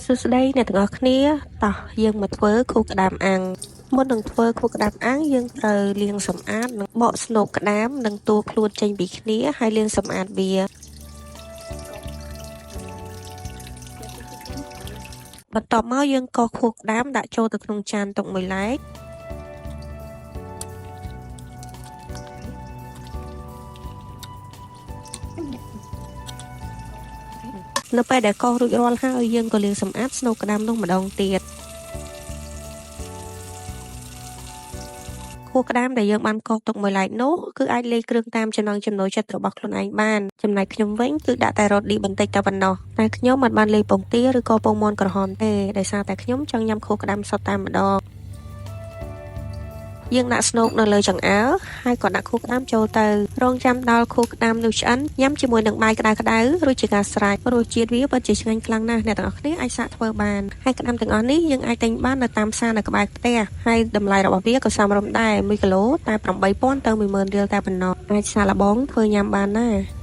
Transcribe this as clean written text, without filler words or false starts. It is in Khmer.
សួស្តីអ្នកទាំងអស់គ្នាតោះយើងមកធ្វើខួរក្តាមអាំងមុននឹងធ្វើខួរក្តាមអាំងយើងត្រូវលាងសម្អាតនិងបកស្នូកក្តាមនិងតួខ្លួនចេញពីគ្នាហើយលាងសម្អាតវាបន្ទាប់មកយើងកោសខួរក្តាមដាក់ចូលទៅក្នុងចានទុកមួយឡែកនៅពេលដែលកោសរួចរាល់ហើយយើងក៏លាងសម្អាតស្នូកក្តាមនោះម្ដងទៀតខួរក្តាមដែលយើងបានកោសទុកមួយឡែកនោះគឺអាចលាយគ្រឿងតាមចំណង់ចំណូលចិត្តរបស់ខ្លួនឯងបានចំណែកខ្ញុំវិញគឺដាក់តែរ៉ូឌីបន្តិចតែប៉ុណ្ណោះតែខ្ញុំមិនបានលាយពងទាឬក៏ពងមាន់ក្រហមទេដោយសារតែខ្ញុំចង់ញ៉ាំខួរក្តាមសុទ្ធតែម្ដងយើងដាក់ស្នូកនៅលើចង្អើរហើយក៏ដាក់ខួរក្តាមចូលទៅរងចាំដល់ខួរក្តាមនោះឆ្អិនញ៉ាំជាមួយនឹងបាយក្តៅៗរួចជាការស្រេចរសជាតិវាពិតជាឆ្ងាញ់ខ្លាំងណាស់អ្នកទាំងអស់គ្នាអាចសាកធ្វើបានហើយក្តាមទាំងអស់នេះយើងអាចទិញបាននៅតាមផ្សារនៅក្បែរផ្ទះហើយតម្លៃរបស់វាក៏សមរម្យដែរ1គីឡូតែ 8,000 ទៅ 10,000 រៀលតែប៉ុណ្ណោះអាចសាកល្បងធ្វើញ៉ាំបានណា